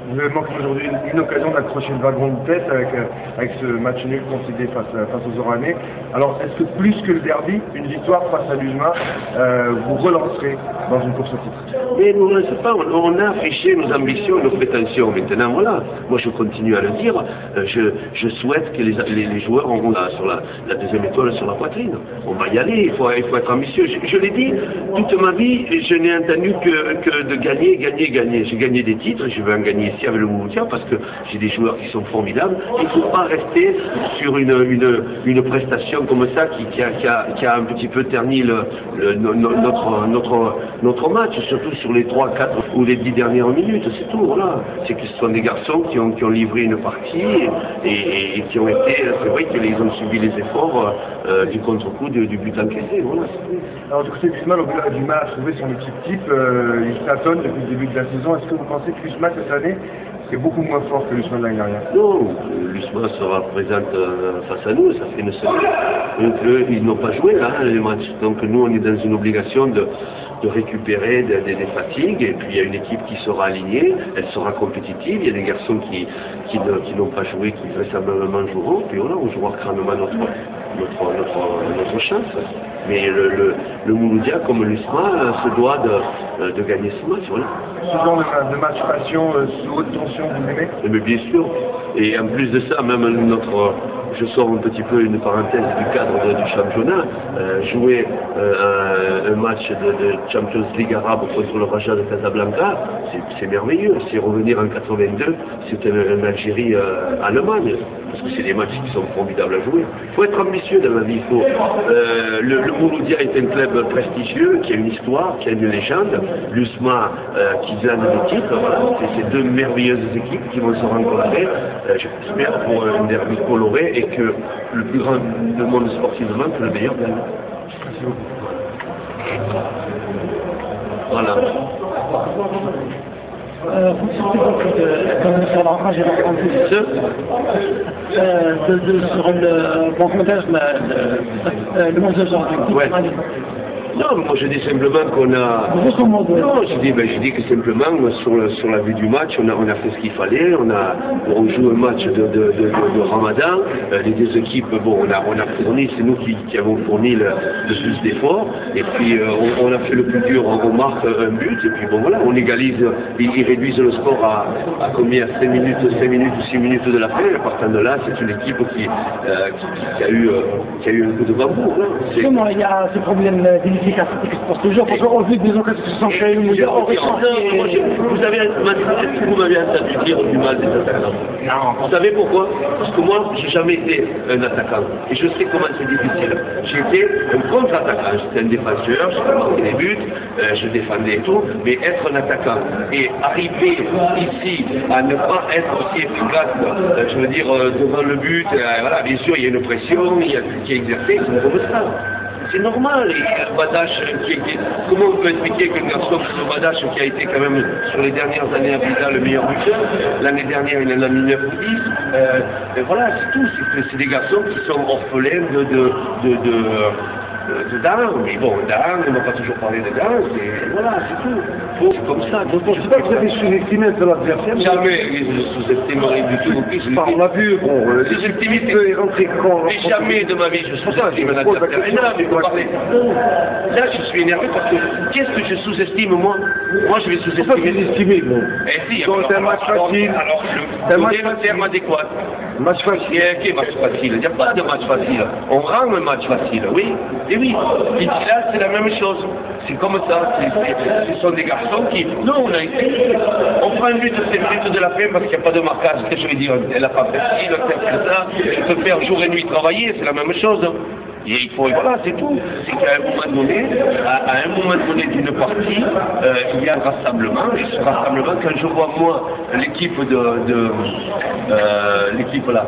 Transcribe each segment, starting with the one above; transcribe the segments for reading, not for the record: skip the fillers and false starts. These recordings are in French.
Vous avez manqué aujourd'hui une occasion d'accrocher le wagon de tête avec ce match nul concédé face aux Oranais. Alors, est-ce que plus que le derby, une victoire face à l'USMA vous relancerez dans une course au titre? Mais nous ne sais pas, on a affiché nos ambitions, nos prétentions. Maintenant, voilà, moi je continue à le dire, je souhaite que les joueurs auront sur la deuxième étoile sur la poitrine. On va y aller, il faut être ambitieux. Je l'ai dit, toute ma vie, je n'ai entendu que de gagner, gagner, gagner. J'ai gagné des titres, je vais en gagner ici avec le Mouloudia parce que j'ai des joueurs qui sont formidables. Il ne faut pas rester sur une prestation comme ça qui a un petit peu terni notre match, surtout sur les 3, 4 ou les 10 dernières minutes, c'est tout, voilà. C'est que ce sont des garçons qui ont livré une partie et qui ont été, c'est vrai qu'ils ont subi les efforts du contre-coup du but encaissé, voilà. Alors du côté d'Usma, au-delà du mal à trouver son équipe type, il tâtonne depuis le début de la saison. Est-ce que vous pensez que l'Usma cette année est beaucoup moins fort que l'Usma de l'année dernière? Non, l'Usma sera présente face à nous, ça fait une semaine. Donc ils n'ont pas joué là, les matchs. Donc nous, on est dans une obligation de récupérer des fatigues, et puis il y a une équipe qui sera alignée, elle sera compétitive, il y a des garçons qui n'ont pas joué, qui vraisemblablement joueront, puis voilà, on jouera crânement notre chance. Mais le Mouloudia, comme l'USMA, se doit de gagner ce match, voilà. Ce genre de match passion sous haute tension, vous aimez? Mais bien sûr, et en plus de ça, même je sors un petit peu une parenthèse du cadre du championnat, jouer un match de Champions League arabe contre le Raja de Casablanca, c'est merveilleux. C'est revenir en 82, c'est une Algérie-Allemagne, parce que c'est des matchs qui sont formidables à jouer. Il faut être ambitieux dans la vie. Le Mouloudia est un club prestigieux, qui a une histoire, qui a une légende. L'USMA qui gagne des titres, voilà. C'est ces deux merveilleuses équipes qui vont se rencontrer, j'espère, pour un derby coloré, et que le plus grand du monde sportivement, que le meilleur gagne. Merci beaucoup. Voilà. Vous sentez donc sur l'enrage et l'enrage sur le montage, le montage de ouais. Non, moi je dis simplement qu'on a... Non, je dis que simplement sur la vue du match, on a fait ce qu'il fallait, on joue un match de Ramadan, les deux équipes, bon, on a fourni, c'est nous qui avons fourni le plus d'efforts, et puis on a fait le plus dur, on marque un but, et puis bon voilà, on égalise, ils réduisent le score à combien, 5 minutes ou 6 minutes de la fin, et partant de là, c'est une équipe qui a eu un coup de bambou. Comment il y a ce problème d'efficacité pour toujours, parce qu'on vu des occasions qui se sont créées, vous avez entendu dire du mal des attaquants. Non. Vous savez pourquoi? Parce que moi, j'ai jamais été un attaquant. Et je sais comment c'est difficile. J'étais un contre-attaquant. J'étais un défenseur, je marquais des buts, je défendais et tout, mais être un attaquant et arriver ici à ne pas être aussi efficace, je veux dire, devant le but, voilà, bien sûr, il y a une pression qui est exercée, c'est comme ça. C'est normal, et Badache, comment on peut expliquer qu'un garçon comme Badache, qui a été quand même sur les dernières années à Pisa le meilleur buteur, l'année dernière il en a mis 9 ou 10, et voilà, c'est tout, c'est des garçons qui sont orphelins d'Aran, mais bon, d'Aran, on n'a pas toujours parlé de d'Aran, voilà, c'est tout. C'est comme ça. Donc, je ne sais pas que vous avez sous-estimé de l'adversaire. Jamais, je sous-estimerai du tout. On l'a vu, bon, mais jamais de ma vie je sous-estime un adversaire. Et là, mais vous parlez. Là, je suis énervé parce que qu'est-ce que je sous-estime, moi? Moi, je vais sous-estimer. Bon. Eh si, c'est un match facile. Alors, le terme adéquat. Match facile. Quel match facile? Il n'y a pas de match facile. On rend un match facile, oui. Et oui. Et là, c'est la même chose. C'est comme ça. Ce sont des garçons qui... Non, on prend un but de 5 minutes de la fin parce qu'il n'y a pas de marquage. Qu'est-ce que je veux dire? Elle n'a pas fait ci, elle a fait ça. Elle peut faire jour et nuit travailler, c'est la même chose. Et il faut, voilà, c'est tout. C'est qu'à un moment donné, d'une partie, il y a un rassemblement. Et ce rassemblement, quand je vois moi l'équipe l'équipe là,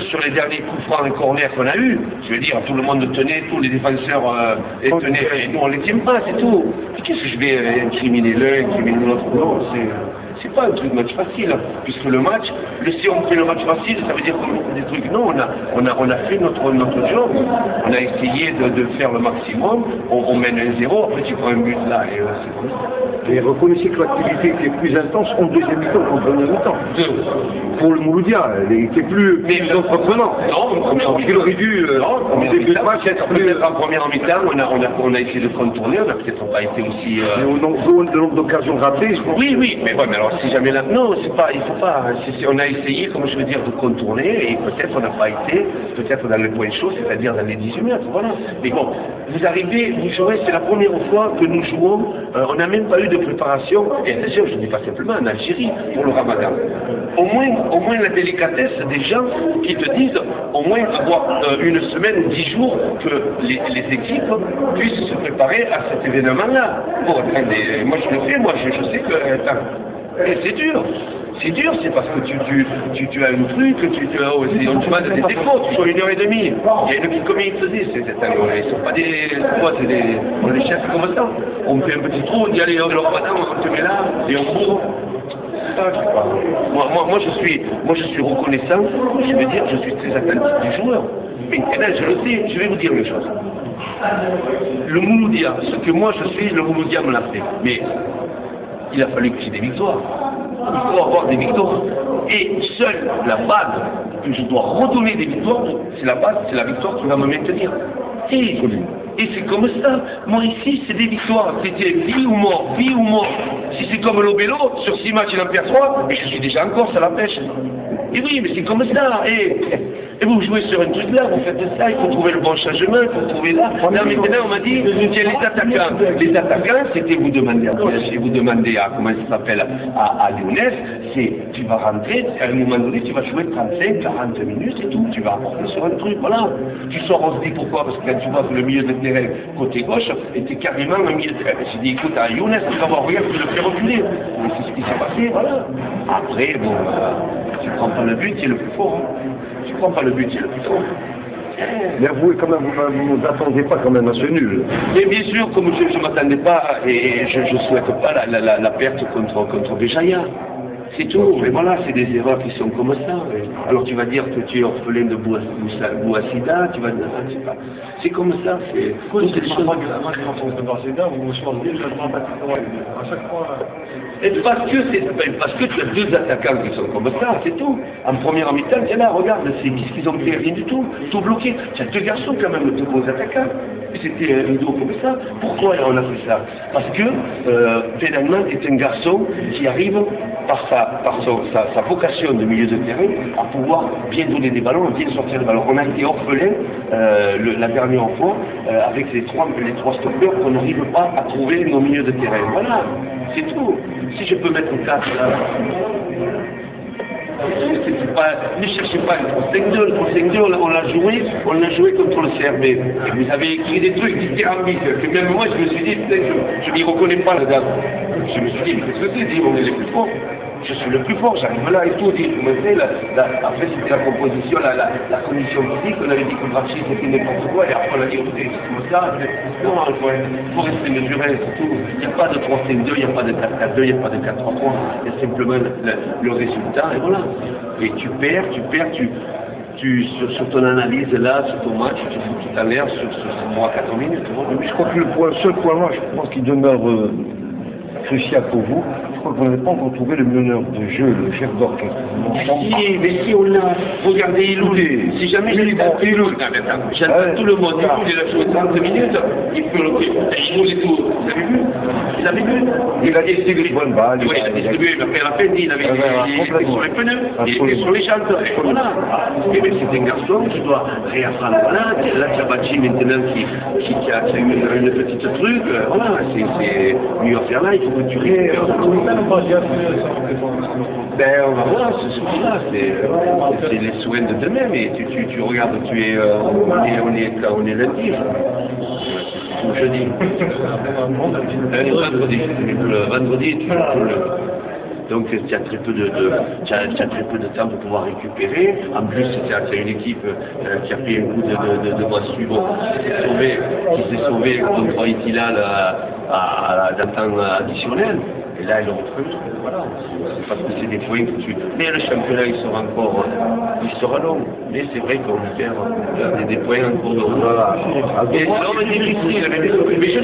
sur les derniers coups francs et corners qu'on a eu, je veux dire, tout le monde tenait, tous les défenseurs tenaient, et nous on les tient pas, c'est tout. Qu'est-ce que je vais incriminer l'un, incriminer l'autre? Non, c'est pas un truc match facile, puisque le match, si on fait le match facile, ça veut dire qu'on fait des trucs. Non, on a fait notre job, on a essayé de faire le maximum, on mène 1-0, après tu prends un but là, et c'est comme ça. Et reconnaissez que l'activité était plus intense en deuxième mi-temps qu'en première mi-temps. Pour le Mouloudia, il était plus entreprenant. Non, il aurait dû, en début de match, être plus... En première mi-temps, on a essayé de contourner, on n'a peut-être pas été aussi... Mais au nombre d'occasions ratées, je pense. Oui, mais bon, mais alors si jamais là... Non, c'est pas, il faut pas... on a essayé, comme je veux dire, de contourner, et peut-être on n'a pas été, peut-être dans les points chauds, c'est-à-dire dans les 18 mètres, voilà. Mais bon, vous arrivez, vous jouez, c'est la première fois que nous jouons, on n'a même pas eu de préparation, et attention, je ne dis pas simplement en Algérie, pour le Ramadan. Au moins la délicatesse des gens qui te disent, au moins avoir une semaine ou 10 jours que les équipes puissent se préparer à cet événement-là. Bon, attendez, moi je le fais, moi je sais que... Et c'est dur. C'est dur, c'est parce que tu as un truc, on te demande des défauts, tu joues 1h30. Il y a une combien ils faisaient, ils sont pas des... On les chefs comme ça. On fait un petit trou, on dit allez, on te met là, et on court. Moi je suis reconnaissant, je veux dire, je suis très attentif du joueur. Maintenant, je le sais, je vais vous dire une chose. Le Mouloudia, ce que moi je suis, le Mouloudia me l'a fait. Mais il a fallu que j'ai des victoires. Il faut avoir des victoires. Et seule la base que je dois redonner des victoires, c'est la base, c'est la victoire qui va me maintenir. Et c'est comme ça. Moi ici, c'est des victoires. C'était vie ou mort, vie ou mort. Si c'est comme l'Obélo, sur 6 matchs il en perd 3, et je suis déjà en Corse à la pêche. Et oui, mais c'est comme ça. Et vous jouez sur un truc là, vous faites ça, il faut trouver le bon changement, il faut trouver là. Là maintenant on m'a dit, tiens, les attaquants. Les attaquants, c'était vous demander à comment ça s'appelle, à Younes, c'est tu vas rentrer, à un moment donné, tu vas jouer 35, 40 minutes et tout, tu vas apporter sur un truc, voilà. Tu sors, on se dit pourquoi, parce que quand tu vois que le milieu de terrain, côté gauche, était carrément un milieu de terrain. Je dit, écoute, à Younes, tu vas voir rien, tu le fais reculer. Et c'est ce qui s'est passé, voilà. Après, bon, tu prends pas le but, c'est le plus fort. Tu prends pas le but, c'est le plus fort. Mais vous, quand même, vous ne attendez pas quand même à ce nul. Mais bien sûr, comme je ne m'attendais pas, et je ne souhaite pas la perte contre Béjaïa. C'est tout, mais voilà, c'est des erreurs qui sont comme ça. Alors tu vas dire que tu es orphelin de Bouassida, tu vas dire, c'est comme ça, c'est... Moi, je pense que Bouassida, vous changez le jugement à chaque fois. Et parce que tu as 2 attaquants qui sont comme ça, c'est tout. En première mi-temps, tiens là, regarde, qu'est-ce qu'ils ont fait? Rien du tout, tout bloqué. Tu as 2 garçons quand même, 2 bons attaquants. Et c'était un rideau comme ça. Pourquoi on a fait ça? Parce que, finalement, c'est un garçon qui arrive par sa vocation de milieu de terrain à pouvoir bien donner des ballons, bien sortir des ballons. On a été orphelin la dernière fois avec les trois stoppeurs qu'on n'arrive pas à trouver nos milieux de terrain. Voilà, c'est tout. Si je peux mettre 4 là. Ne cherchez pas le 3-5-2. Le 3-5-2, on l'a joué contre le CRB. Et vous avez écrit des trucs dithyrambiques que même moi je me suis dit, je ne m'y reconnais pas là-dedans. Je me suis dit, mais qu'est-ce que c'est? On est les plus forts. Je suis le plus fort, j'arrive là et tout. Après c'était la composition, la condition physique, on avait dit que Brachi c'était n'importe quoi, et après on a dit, écoutez, c'est comme ça. Non, il faut rester mesuré, c'est tout. Il n'y a pas de 3-5-2, il n'y a pas de 4-4-2, il n'y a pas de 4-3-3, il y a simplement le résultat, et voilà. Et tu perds, sur ton analyse là, sur ton match, tu fous tout à l'air sur 3-4 minutes. Mais je crois que le seul point noir, je pense qu'il demeure crucial pour vous, je crois que vous n'avez pas encore trouvé le meneur de jeu, le chef d'orchestre. Mais si on l'a, regardez Iloul, si jamais il est bon, Iloul, j'entends tout le monde, Iloul il a joué 30 minutes, il peut Iloul et tout, vous avez vu? Il avait vu? Il a distribué une bonne balle. Oui, il a distribué, mais après à la fin, il avait été sur les pneus, il était sur les jantes, et voilà. Et bien c'est un garçon qui doit réapprendre, voilà, là Tchabachi maintenant qui a eu une petite truc, voilà, c'est mieux à faire là, il faut que tu récupères. Ben on va voir, ce soir-là, c'est les soins de demain, mais tu regardes, on est lundi, ou jeudi. Vendredi, tu Donc tu as très peu de temps pour pouvoir récupérer. En plus, c'est une équipe qui a pris un coup de voie suivre, qui s'est sauvé contre Al-Hilal dans temps additionnel. Et là, ils ont retrouvé. Voilà. C'est parce que c'est des points que tu. Mais le championnat, il sera long. Mais c'est vrai qu'on perd des points en cours de route. Mais c'est difficile. Mais je